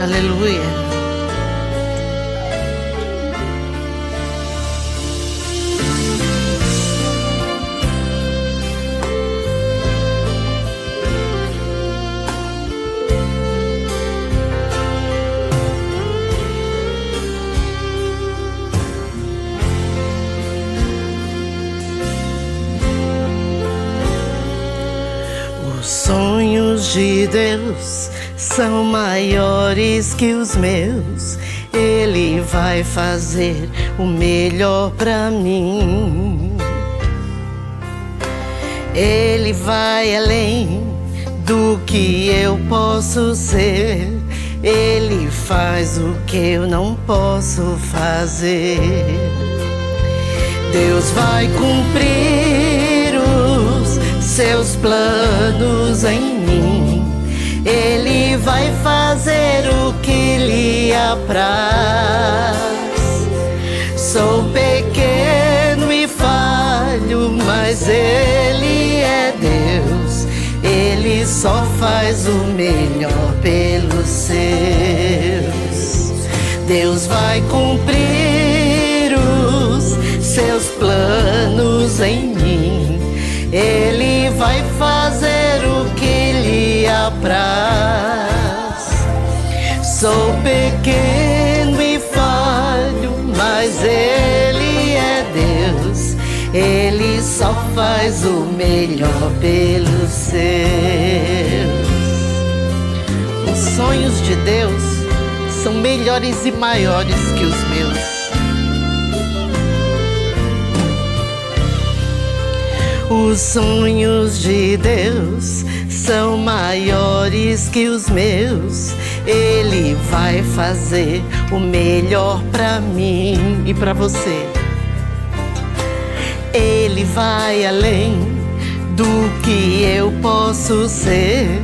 Aleluia. Os sonhos de Deus são maiores que os meus. Ele vai fazer o melhor pra mim. Ele vai além do que eu posso ser. Ele faz o que eu não posso fazer. Deus vai cumprir os seus planos em mim. Ele vai fazer o que lhe apraz. Sou pequeno e falho, mas Ele é Deus. Ele só faz o melhor pelos seus. Deus vai cumprir os seus planos em mim. Ele vai fazer o que lhe apraz. Sou pequeno e falho, mas Ele é Deus. Ele só faz o melhor pelos seus. Os sonhos de Deus são melhores e maiores que os meus. Os sonhos de Deus são maiores que os meus. Ele vai fazer o melhor pra mim e pra você. Ele vai além do que eu posso ser.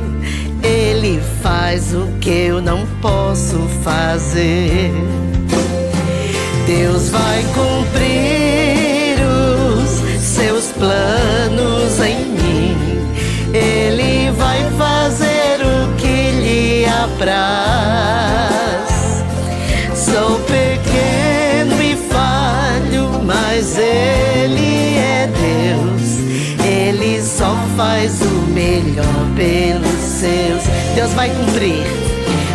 Ele faz o que eu não posso fazer. Deus vai cumprir os seus planos em mim. Ele vai fazer o que lhe apraz. Sou pequeno e falho, mas Ele é Deus. Ele só faz o melhor pelos seus. Deus vai cumprir.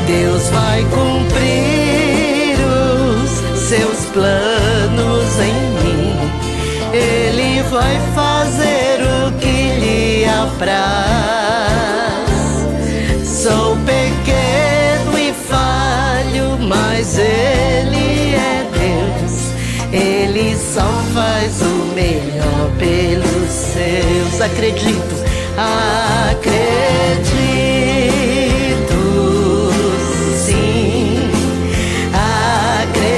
Deus vai cumprir os seus planos em mim. Ele vai fazer o que lhe apraz. Sou pequeno e falho, mas Ele é Deus. Ele só faz o melhor pelos seus. Acredito, acredito, sim, acredito,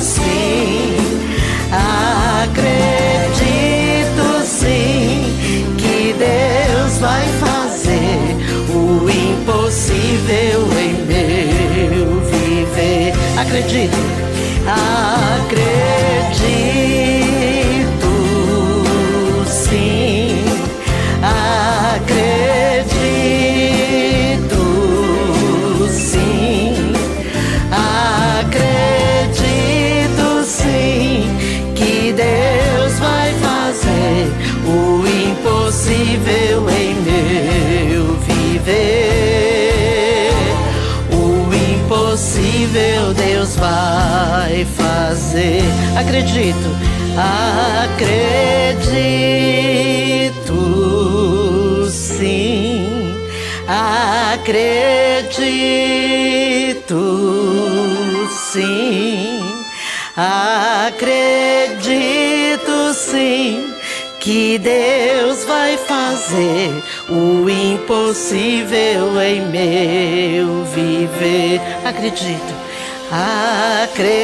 sim, acredito, sim, que Deus vai fazer o impossível em meu viver. Acredito, acredito, sim, acredito, sim, acredito, sim, que Deus vai fazer o impossível em meu viver. O impossível Deus vai fazer. Acredito, acredito, sim, acredito, sim, acredito, sim, que Deus vai fazer o impossível em meu viver. Acredito, acredito,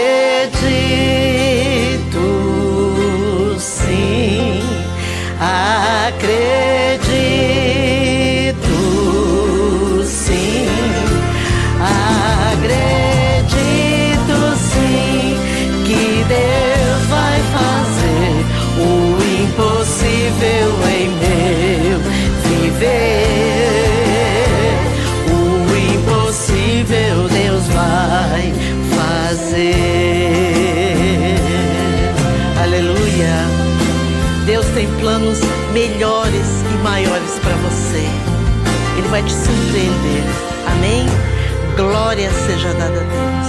sim, acredito, sim, acredito, sim, que Deus vai fazer o impossível em meu viver. planos melhores e maiores para você. Ele vai te surpreender. Amém? Glória seja dada a Deus.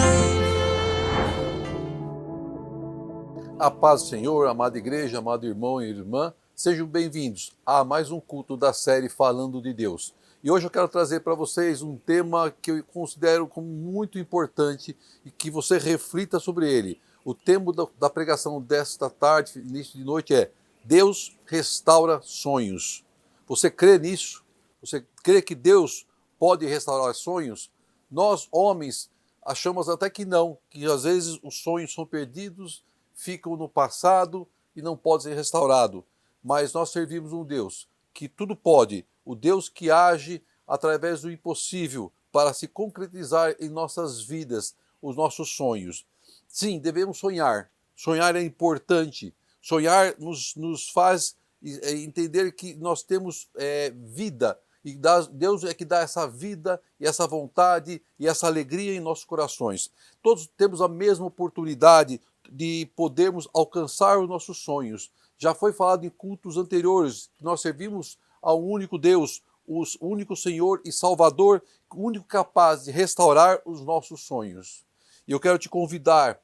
A paz do Senhor, amada igreja, amado irmão e irmã, sejam bem-vindos a mais um culto da série Falando de Deus. E hoje eu quero trazer para vocês um tema que eu considero como muito importante e que você reflita sobre ele. O tema da pregação desta tarde, início de noite, é Deus restaura sonhos. Você crê nisso? Você crê que Deus pode restaurar sonhos? Nós, homens, achamos até que não, que às vezes os sonhos são perdidos, ficam no passado e não podem ser restaurados. Mas nós servimos um Deus que tudo pode, o Deus que age através do impossível para se concretizar em nossas vidas, os nossos sonhos. Sim, devemos sonhar. Sonhar é importante. Sonhar nos faz entender que nós temos vida. E Deus é que dá essa vida e essa vontade e essa alegria em nossos corações. Todos temos a mesma oportunidade de podermos alcançar os nossos sonhos. Já foi falado em cultos anteriores que nós servimos ao único Deus, o único Senhor e Salvador, o único capaz de restaurar os nossos sonhos. E eu quero te convidar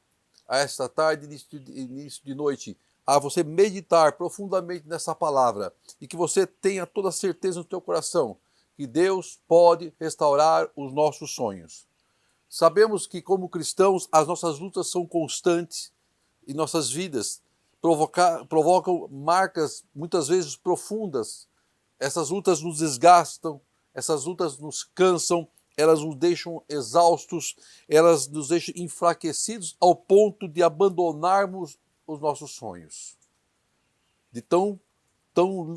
a esta tarde, início de noite, a você meditar profundamente nessa palavra e que você tenha toda a certeza no teu coração que Deus pode restaurar os nossos sonhos. Sabemos que como cristãos as nossas lutas são constantes em nossas vidas, provocam marcas muitas vezes profundas. Essas lutas nos desgastam, essas lutas nos cansam, elas nos deixam exaustos, elas nos deixam enfraquecidos ao ponto de abandonarmos os nossos sonhos. De tão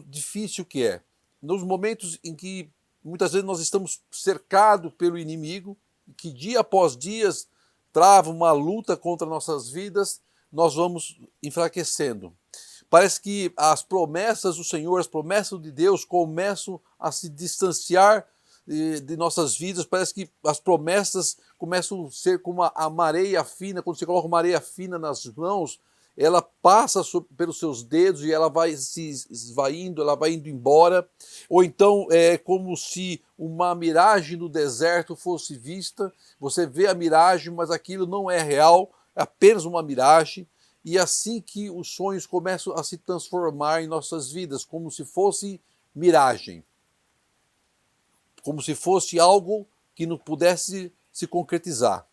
difícil que é. Nos momentos em que muitas vezes nós estamos cercados pelo inimigo, que dia após dia trava uma luta contra nossas vidas, nós vamos enfraquecendo. Parece que as promessas do Senhor, as promessas de Deus começam a se distanciar de nossas vidas. Parece que as promessas começam a ser como a areia fina. Quando você coloca uma areia fina nas mãos, ela passa pelos seus dedos e ela vai se esvaindo, ela vai indo embora. Ou então é como se uma miragem no deserto fosse vista. Você vê a miragem, mas aquilo não é real, é apenas uma miragem. E assim que os sonhos começam a se transformar em nossas vidas, como se fosse miragem. Como se fosse algo que não pudesse se concretizar.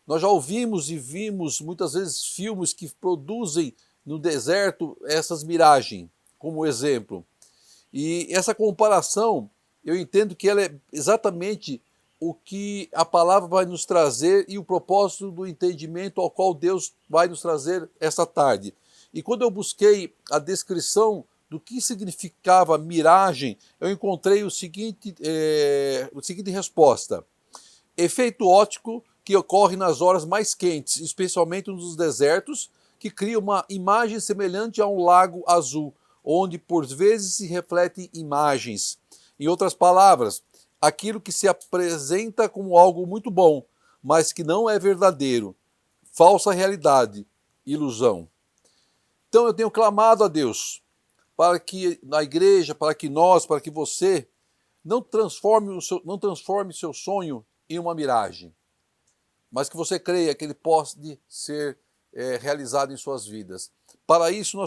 Nós já ouvimos e vimos muitas vezes filmes que produzem no deserto essas miragens, como exemplo. E essa comparação, eu entendo que ela é exatamente o que a palavra vai nos trazer e o propósito do entendimento ao qual Deus vai nos trazer esta tarde. E quando eu busquei a descrição do que significava miragem, eu encontrei a seguinte resposta. Efeito óptico que ocorre nas horas mais quentes, especialmente nos desertos, que cria uma imagem semelhante a um lago azul, onde por vezes se refletem imagens. Em outras palavras, aquilo que se apresenta como algo muito bom, mas que não é verdadeiro, falsa realidade, ilusão. Então eu tenho clamado a Deus para que na igreja, para que você não transforme seu sonho em uma miragem, mas que você creia que ele possa ser realizado em suas vidas. Para isso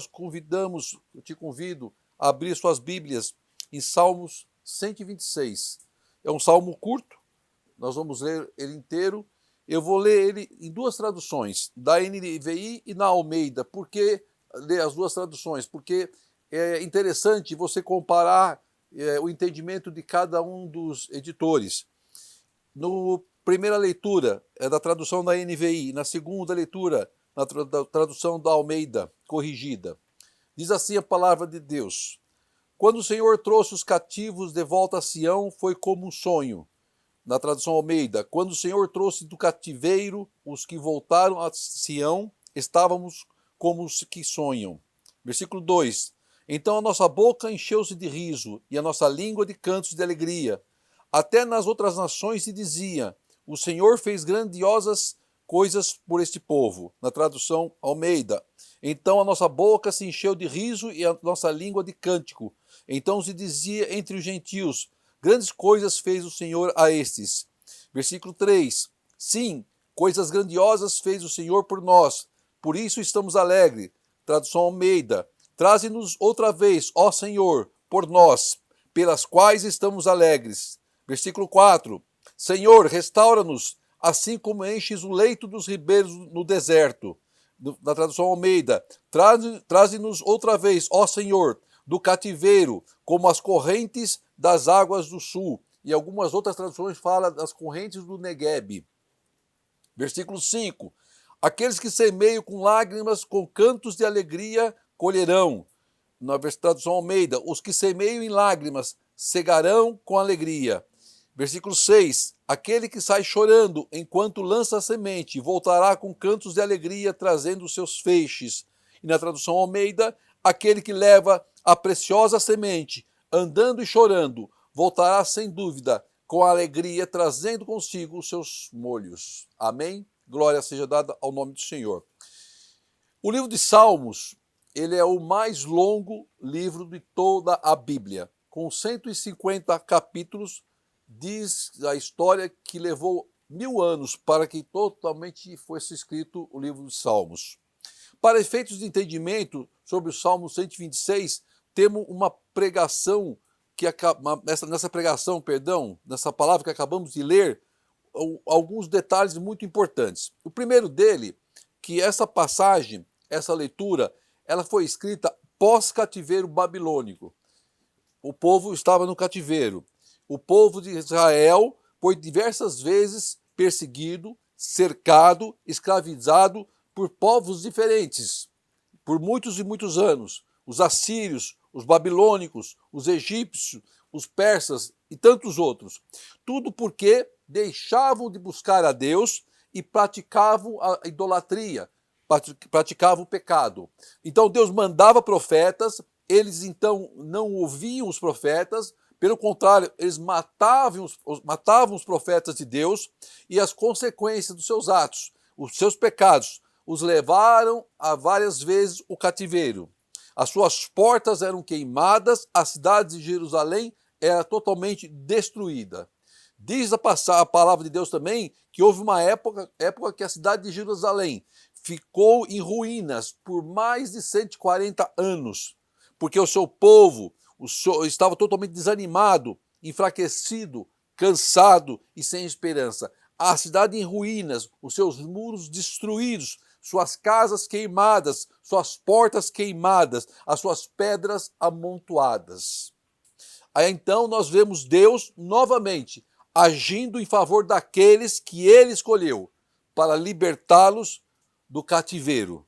eu te convido a abrir suas Bíblias em Salmos 126. É um salmo curto, nós vamos ler ele inteiro. Eu vou ler ele em duas traduções, da NVI e na Almeida. Por que ler as duas traduções? Porque é interessante você comparar o entendimento de cada um dos editores. Na primeira leitura é da tradução da NVI, na segunda leitura, da tradução da Almeida, corrigida. Diz assim a palavra de Deus: quando o Senhor trouxe os cativos de volta a Sião, foi como um sonho. Na tradução Almeida, quando o Senhor trouxe do cativeiro os que voltaram a Sião, estávamos como os que sonham. Versículo 2. Então a nossa boca encheu-se de riso e a nossa língua de cantos de alegria. Até nas outras nações se dizia: o Senhor fez grandiosas coisas por este povo. Na tradução Almeida. Então a nossa boca se encheu de riso e a nossa língua de cântico. Então se dizia entre os gentios: grandes coisas fez o Senhor a estes. Versículo 3. Sim, coisas grandiosas fez o Senhor por nós. Por isso estamos alegres. Tradução Almeida. Traze-nos outra vez, ó Senhor, por nós, pelas quais estamos alegres. Versículo 4. Senhor, restaura-nos, assim como enches o leito dos ribeiros no deserto. Na tradução Almeida. Traze-nos outra vez, ó Senhor, do cativeiro, como as correntes das águas do sul. E algumas outras traduções falam das correntes do Negueb. Versículo 5. Aqueles que semeiam com lágrimas, com cantos de alegria, colherão. Na tradução Almeida. Os que semeiam em lágrimas, cegarão com alegria. Versículo 6. Aquele que sai chorando enquanto lança a semente, voltará com cantos de alegria, trazendo os seus feixes. E na tradução Almeida, aquele que leva a preciosa semente, andando e chorando, voltará sem dúvida, com alegria, trazendo consigo os seus molhos. Amém? Glória seja dada ao nome do Senhor. O livro de Salmos, ele é o mais longo livro de toda a Bíblia. Com 150 capítulos, diz a história que levou 1000 anos para que totalmente fosse escrito o livro de Salmos. Para efeitos de entendimento sobre o Salmo 126, temos uma pregação, nessa palavra que acabamos de ler, alguns detalhes muito importantes. O primeiro dele, que essa passagem, essa leitura, ela foi escrita pós-cativeiro babilônico. O povo estava no cativeiro. O povo de Israel foi diversas vezes perseguido, cercado, escravizado por povos diferentes, por muitos e muitos anos. Os assírios, os babilônicos, os egípcios, os persas e tantos outros. Tudo porque deixavam de buscar a Deus e praticavam a idolatria, praticavam o pecado. Então Deus mandava profetas, eles então não ouviam os profetas, pelo contrário, eles matavam os profetas de Deus, e as consequências dos seus atos, os seus pecados, os levaram a várias vezes o cativeiro. As suas portas eram queimadas, a cidade de Jerusalém era totalmente destruída. Diz a palavra de Deus também que houve uma época que a cidade de Jerusalém ficou em ruínas por mais de 140 anos, porque o seu povo estava totalmente desanimado, enfraquecido, cansado e sem esperança. A cidade em ruínas, os seus muros destruídos, suas casas queimadas, suas portas queimadas, as suas pedras amontoadas. Aí então nós vemos Deus novamente agindo em favor daqueles que ele escolheu para libertá-los do cativeiro.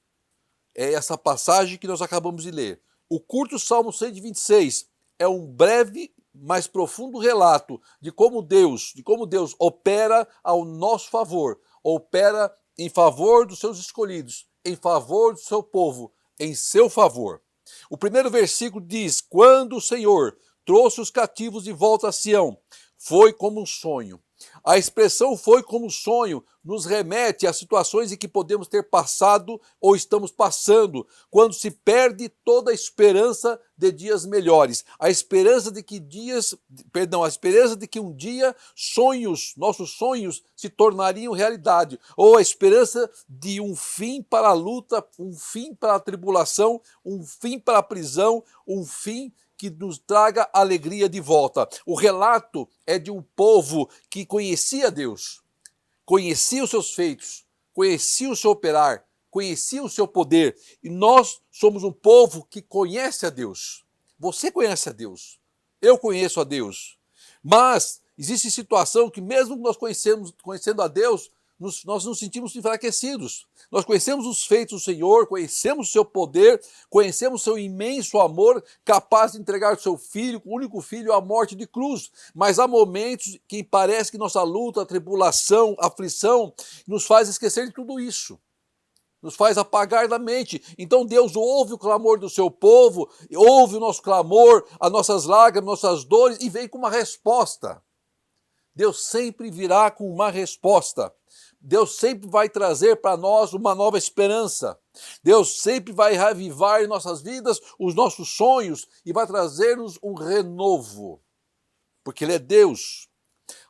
É essa passagem que nós acabamos de ler. O curto Salmo 126 é um breve, mas profundo relato de como Deus opera ao nosso favor, opera em favor dos seus escolhidos, em favor do seu povo, em seu favor. O primeiro versículo diz: quando o Senhor trouxe os cativos de volta a Sião, foi como um sonho. A expressão foi como um sonho nos remete a situações em que podemos ter passado ou estamos passando, quando se perde toda a esperança de dias melhores. A esperança de que um dia nossos sonhos se tornariam realidade, ou a esperança de um fim para a luta, um fim para a tribulação, um fim para a prisão, um fim que nos traga alegria de volta. O relato é de um povo que conhecia Deus, conhecia os seus feitos, conhecia o seu operar, conhecia o seu poder. E nós somos um povo que conhece a Deus. Você conhece a Deus. Eu conheço a Deus. Mas existe situação que mesmo nós conhecendo a Deus, nós nos sentimos enfraquecidos. Nós conhecemos os feitos do Senhor, conhecemos o seu poder, conhecemos o seu imenso amor, capaz de entregar o seu filho, o único filho, à morte de cruz. Mas há momentos que parece que nossa luta, tribulação, aflição, nos faz esquecer de tudo isso. Nos faz apagar da mente. Então Deus ouve o clamor do seu povo, ouve o nosso clamor, as nossas lágrimas, nossas dores, e vem com uma resposta. Deus sempre virá com uma resposta. Deus sempre vai trazer para nós uma nova esperança. Deus sempre vai reavivar em nossas vidas os nossos sonhos e vai trazer-nos um renovo, porque Ele é Deus.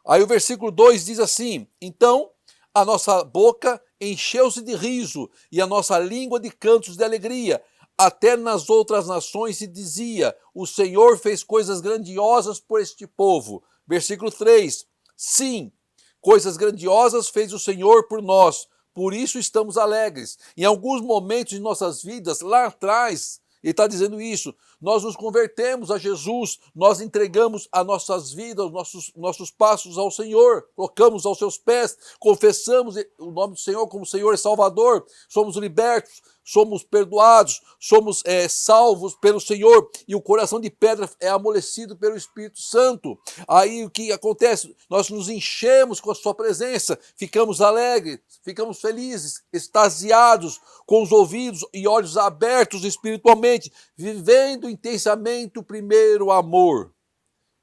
Aí o versículo 2 diz assim: então a nossa boca encheu-se de riso e a nossa língua de cantos de alegria. Até nas outras nações se dizia: o Senhor fez coisas grandiosas por este povo. Versículo 3: sim, coisas grandiosas fez o Senhor por nós, por isso estamos alegres. Em alguns momentos de nossas vidas, lá atrás, Ele está dizendo isso, nós nos convertemos a Jesus, nós entregamos as nossas vidas, os nossos passos ao Senhor, colocamos aos seus pés, confessamos o nome do Senhor como Senhor e Salvador, somos libertos, somos perdoados, somos salvos pelo Senhor e o coração de pedra é amolecido pelo Espírito Santo. Aí o que acontece? Nós nos enchemos com a sua presença, ficamos alegres, ficamos felizes, extasiados, com os ouvidos e olhos abertos espiritualmente, vivendo intensamente o primeiro amor.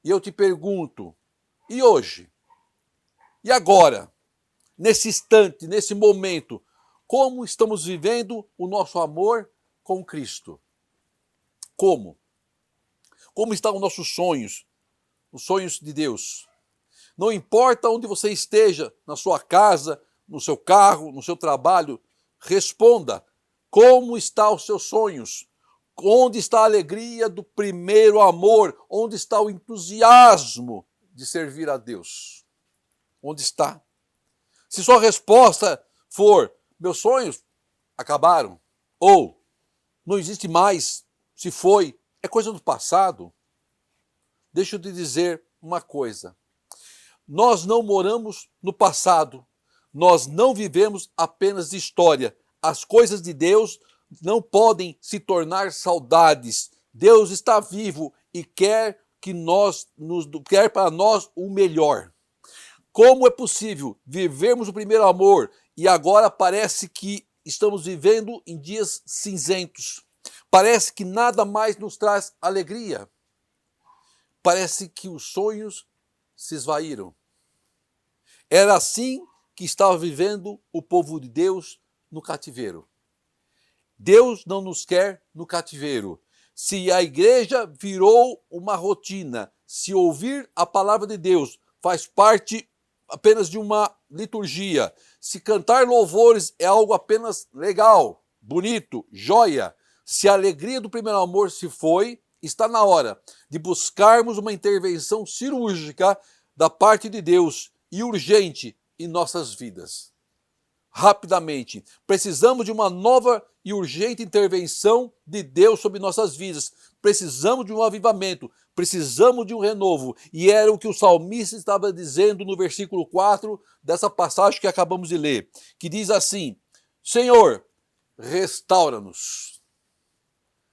E eu te pergunto, e hoje? E agora? Nesse instante, nesse momento, como estamos vivendo o nosso amor com Cristo? Como? Como estão os nossos sonhos, os sonhos de Deus? Não importa onde você esteja, na sua casa, no seu carro, no seu trabalho, responda, como estão os seus sonhos? Onde está a alegria do primeiro amor? Onde está o entusiasmo de servir a Deus? Onde está? Se sua resposta for, meus sonhos acabaram, ou não existe mais, se foi, é coisa do passado. Deixa eu te dizer uma coisa. Nós não moramos no passado, nós não vivemos apenas de história. As coisas de Deus não podem se tornar saudades. Deus está vivo e quer para nós o melhor. Como é possível vivermos o primeiro amor e agora parece que estamos vivendo em dias cinzentos? Parece que nada mais nos traz alegria. Parece que os sonhos se esvaíram. Era assim que estava vivendo o povo de Deus no cativeiro. Deus não nos quer no cativeiro. Se a igreja virou uma rotina, se ouvir a palavra de Deus faz parte apenas de uma liturgia, se cantar louvores é algo apenas legal, bonito, joia, se a alegria do primeiro amor se foi, está na hora de buscarmos uma intervenção cirúrgica da parte de Deus e urgente em nossas vidas. Rapidamente, precisamos de uma nova e urgente intervenção de Deus sobre nossas vidas. Precisamos de um avivamento, precisamos de um renovo. E era o que o salmista estava dizendo no versículo 4 dessa passagem que acabamos de ler, que diz assim: Senhor, restaura-nos.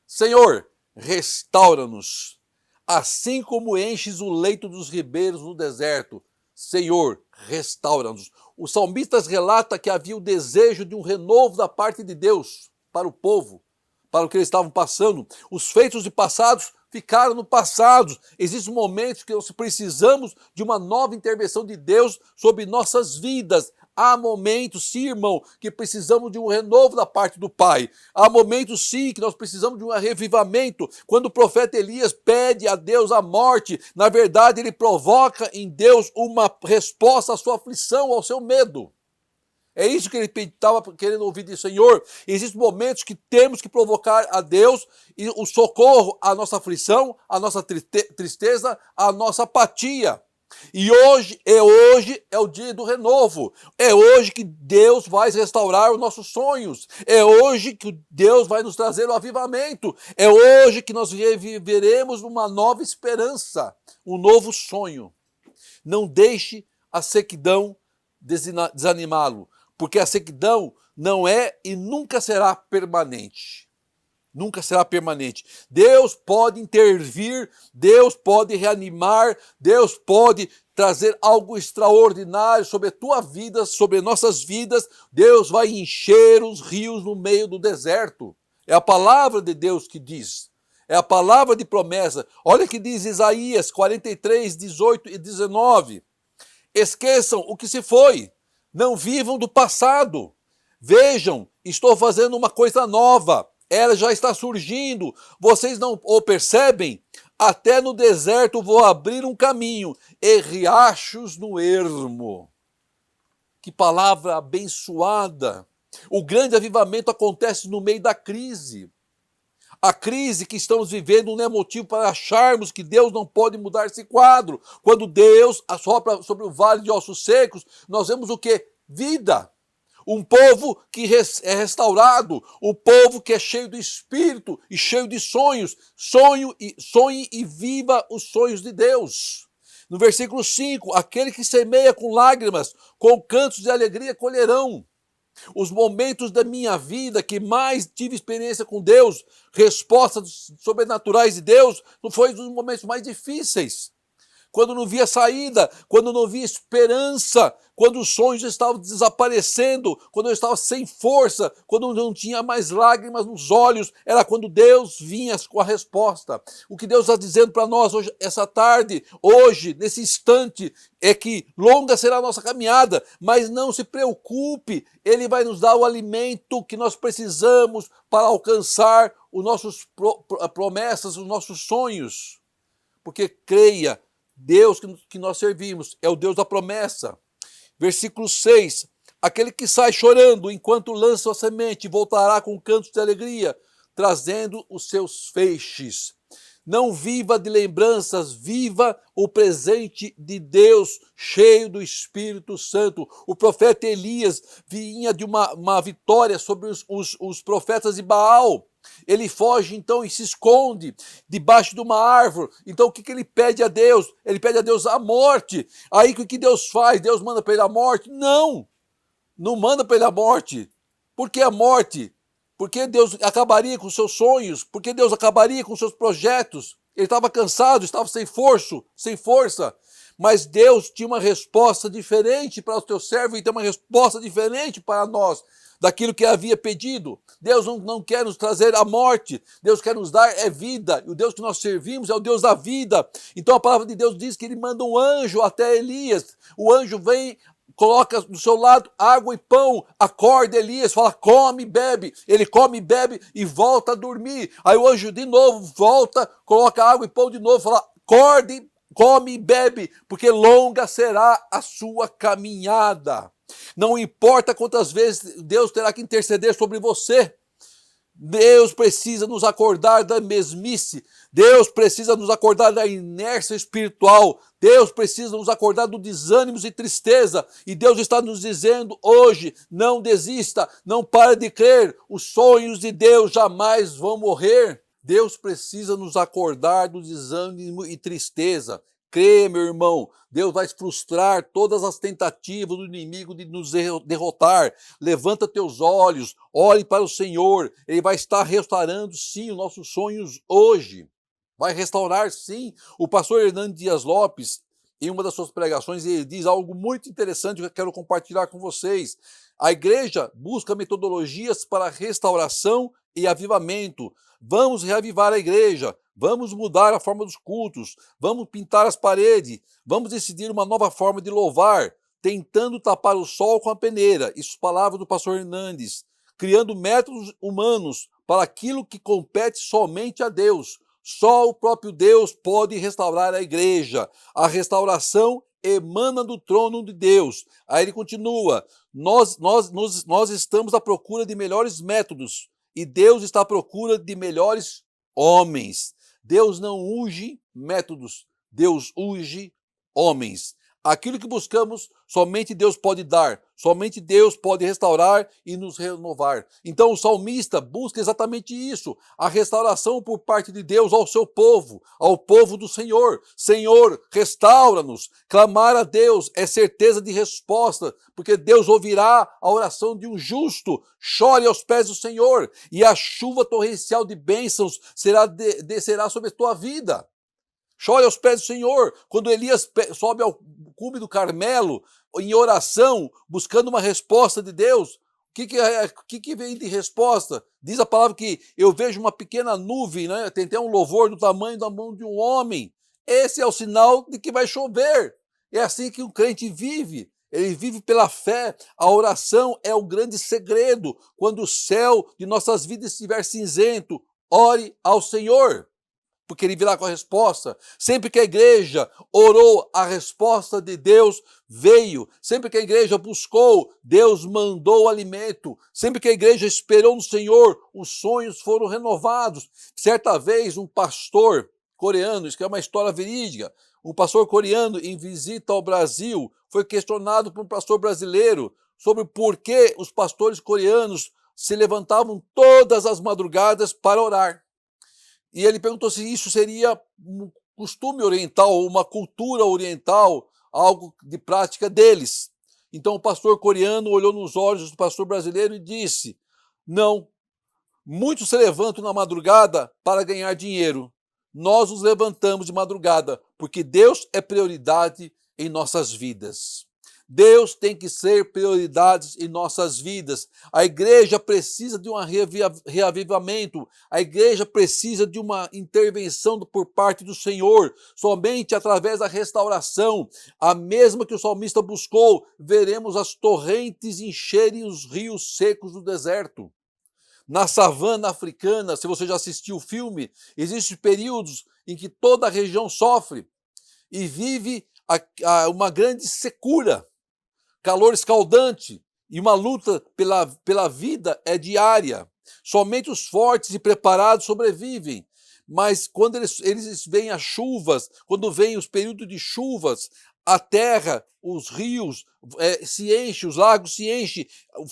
Senhor, restaura-nos. Assim como enches o leito dos ribeiros no deserto, Senhor, restaura-nos. O salmista relata que havia o desejo de um renovo da parte de Deus para o povo, para o que eles estavam passando. Os feitos de passados ficaram no passado. Existem momentos que nós precisamos de uma nova intervenção de Deus sobre nossas vidas. Há momentos, sim, irmão, que precisamos de um renovo da parte do Pai. Há momentos, sim, que nós precisamos de um revivamento. Quando o profeta Elias pede a Deus a morte, na verdade ele provoca em Deus uma resposta à sua aflição, ao seu medo. É isso que ele estava querendo ouvir do Senhor. Existem momentos que temos que provocar a Deus e o socorro à nossa aflição, à nossa tristeza, à nossa apatia. E hoje é o dia do renovo. É hoje que Deus vai restaurar os nossos sonhos. É hoje que Deus vai nos trazer o avivamento. É hoje que nós reviveremos uma nova esperança, um novo sonho. Não deixe a sequidão desanimá-lo, porque a sequidão não é e nunca será permanente. Nunca será permanente. Deus pode intervir, Deus pode reanimar, Deus pode trazer algo extraordinário sobre a tua vida, sobre nossas vidas. Deus vai encher os rios no meio do deserto. É a palavra de Deus que diz. É a palavra de promessa. Olha o que diz Isaías 43, 18 e 19. Esqueçam o que se foi. Não vivam do passado. Vejam, estou fazendo uma coisa nova. Ela já está surgindo. Vocês não o percebem? Até no deserto vou abrir um caminho e riachos no ermo. Que palavra abençoada. O grande avivamento acontece no meio da crise. A crise que estamos vivendo não é motivo para acharmos que Deus não pode mudar esse quadro. Quando Deus assopra sobre o vale de ossos secos, nós vemos o quê? Vida. Um povo que é restaurado, um povo que é cheio do Espírito e cheio de sonhos. Sonhe e viva os sonhos de Deus. No versículo 5, aquele que semeia com lágrimas, com cantos de alegria colherão. Os momentos da minha vida que mais tive experiência com Deus, respostas sobrenaturais de Deus, não foi os momentos mais difíceis. Quando não via saída, quando não via esperança, quando os sonhos estavam desaparecendo, quando eu estava sem força, quando não tinha mais lágrimas nos olhos, era quando Deus vinha com a resposta. O que Deus está dizendo para nós hoje, essa tarde, hoje, nesse instante, é que longa será a nossa caminhada, mas não se preocupe, Ele vai nos dar o alimento que nós precisamos para alcançar os nossos promessas, os nossos sonhos. Porque creia, Deus que nós servimos é o Deus da promessa. Versículo 6, aquele que sai chorando enquanto lança a semente voltará com cantos de alegria, trazendo os seus feixes. Não viva de lembranças, viva o presente de Deus, cheio do Espírito Santo. O profeta Elias vinha de uma vitória sobre os profetas de Baal. Ele foge então e se esconde debaixo de uma árvore. Então o que ele pede a Deus? Ele pede a Deus a morte. Aí o que Deus faz? Deus manda para ele a morte? Não manda para ele a morte. Por que a morte? Porque Deus acabaria com seus sonhos? Porque Deus acabaria com seus projetos? Ele estava cansado, estava sem força. Mas Deus tinha uma resposta diferente para o teu servo e tem uma resposta diferente para nós daquilo que havia pedido. Deus não quer nos trazer a morte, Deus quer nos dar vida, e o Deus que nós servimos é o Deus da vida. Então a palavra de Deus diz que ele manda um anjo até Elias, o anjo vem, coloca do seu lado água e pão, acorda Elias, fala come, bebe, ele come, bebe e volta a dormir. Aí o anjo de novo volta, coloca água e pão de novo, fala acorde, come e bebe, porque longa será a sua caminhada. Não importa quantas vezes Deus terá que interceder sobre você, Deus precisa nos acordar da mesmice, Deus precisa nos acordar da inércia espiritual, Deus precisa nos acordar do desânimo e tristeza, e Deus está nos dizendo hoje, não desista, não pare de crer, os sonhos de Deus jamais vão morrer. Deus precisa nos acordar do desânimo e tristeza. Crê, meu irmão, Deus vai frustrar todas as tentativas do inimigo de nos derrotar. Levanta teus olhos, olhe para o Senhor. Ele vai estar restaurando, sim, os nossos sonhos hoje. Vai restaurar, sim. O pastor Hernando Dias Lopes, em uma das suas pregações, ele diz algo muito interessante que eu quero compartilhar com vocês. A igreja busca metodologias para restauração e avivamento. Vamos reavivar a igreja, vamos mudar a forma dos cultos, vamos pintar as paredes, vamos decidir uma nova forma de louvar, tentando tapar o sol com a peneira. Isso é palavra do pastor Hernandes. Criando métodos humanos para aquilo que compete somente a Deus. Só o próprio Deus pode restaurar a igreja. A restauração emana do trono de Deus. Aí ele continua, nós estamos à procura de melhores métodos, e Deus está à procura de melhores homens. Deus não unge métodos, Deus unge homens. Aquilo que buscamos, somente Deus pode dar, somente Deus pode restaurar e nos renovar. Então o salmista busca exatamente isso, a restauração por parte de Deus ao seu povo, ao povo do Senhor. Senhor, restaura-nos. Clamar a Deus é certeza de resposta, porque Deus ouvirá a oração de um justo. Chore aos pés do Senhor, e a chuva torrencial de bênçãos descerá sobre a tua vida. Chore aos pés do Senhor. Quando Elias sobe ao cume do Carmelo, em oração, buscando uma resposta de Deus, o que vem de resposta? Diz a palavra que eu vejo uma pequena nuvem, né? Tem até um louvor do tamanho da mão de um homem. Esse é o sinal de que vai chover. É assim que o crente vive. Ele vive pela fé. A oração é o grande segredo. Quando o céu de nossas vidas estiver cinzento, ore ao Senhor, porque Ele virá com a resposta. Sempre que a igreja orou, a resposta de Deus veio. Sempre que a igreja buscou, Deus mandou o alimento. Sempre que a igreja esperou no Senhor, os sonhos foram renovados. Certa vez, um pastor coreano, isso que é uma história verídica, um pastor coreano em visita ao Brasil foi questionado por um pastor brasileiro sobre por que os pastores coreanos se levantavam todas as madrugadas para orar. E ele perguntou se isso seria um costume oriental, uma cultura oriental, algo de prática deles. Então o pastor coreano olhou nos olhos do pastor brasileiro e disse: não, muitos se levantam na madrugada para ganhar dinheiro. Nós nos levantamos de madrugada porque Deus é prioridade em nossas vidas. Deus tem que ser prioridade em nossas vidas. A igreja precisa de um reavivamento. A igreja precisa de uma intervenção por parte do Senhor. Somente através da restauração, a mesma que o salmista buscou, veremos as torrentes encherem os rios secos do deserto. Na savana africana, se você já assistiu o filme, existem períodos em que toda a região sofre e vive uma grande secura, calor escaldante, e uma luta pela vida é diária. Somente os fortes e preparados sobrevivem. Mas quando eles veem as chuvas, quando vêm os períodos de chuvas, a terra, os rios se enchem, os lagos se enchem,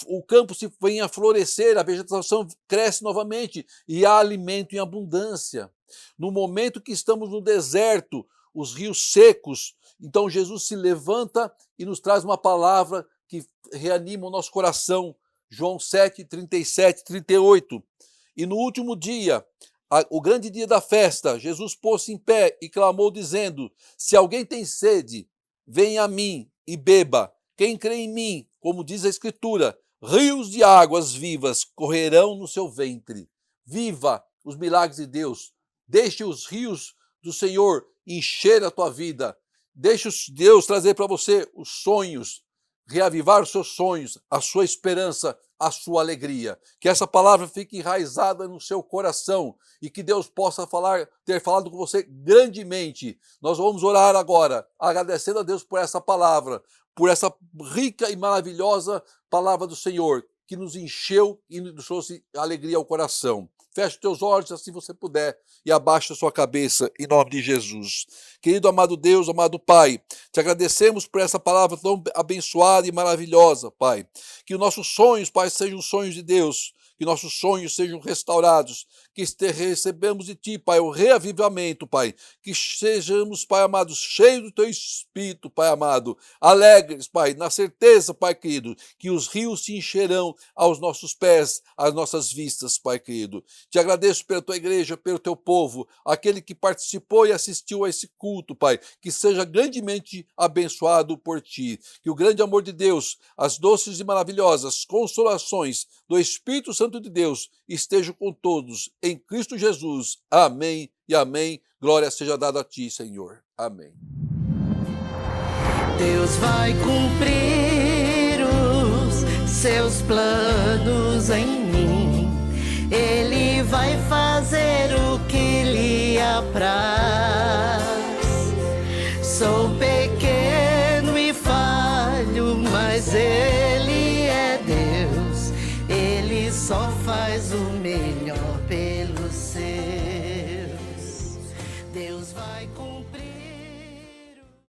o campo se vem a florescer, a vegetação cresce novamente e há alimento em abundância. No momento que estamos no deserto, os rios secos, então Jesus se levanta e nos traz uma palavra que reanima o nosso coração. João 7, 37, 38. E no último dia, o grande dia da festa, Jesus pôs-se em pé e clamou dizendo: se alguém tem sede, venha a mim e beba. Quem crê em mim, como diz a Escritura, rios de águas vivas correrão no seu ventre. Viva os milagres de Deus. Deixe os rios do Senhor encher a tua vida. Deixe Deus trazer para você os sonhos, reavivar os seus sonhos, a sua esperança, a sua alegria. Que essa palavra fique enraizada no seu coração e que Deus possa ter falado com você grandemente. Nós vamos orar agora, agradecendo a Deus por essa palavra, por essa rica e maravilhosa palavra do Senhor, que nos encheu e nos trouxe alegria ao coração. Feche os teus olhos, assim você puder, e abaixe a sua cabeça, em nome de Jesus. Querido amado Deus, amado Pai, te agradecemos por essa palavra tão abençoada e maravilhosa, Pai. Que os nossos sonhos, Pai, sejam sonhos de Deus, que nossos sonhos sejam restaurados, que recebamos de Ti, Pai, o reavivamento, Pai, que sejamos, Pai amado, cheios do Teu Espírito, Pai amado, alegres, Pai, na certeza, Pai querido, que os rios se encherão aos nossos pés, às nossas vistas, Pai querido. Te agradeço pela Tua igreja, pelo Teu povo, aquele que participou e assistiu a esse culto, Pai, que seja grandemente abençoado por Ti, que o grande amor de Deus, as doces e maravilhosas consolações do Espírito Santo de Deus estejam com todos, em Cristo Jesus. Amém e amém. Glória seja dada a Ti, Senhor. Amém. Deus vai cumprir os seus planos em mim. Ele vai fazer o que lhe apraz. Sou pequeno e falho, mas Ele é Deus. Ele só faz o melhor.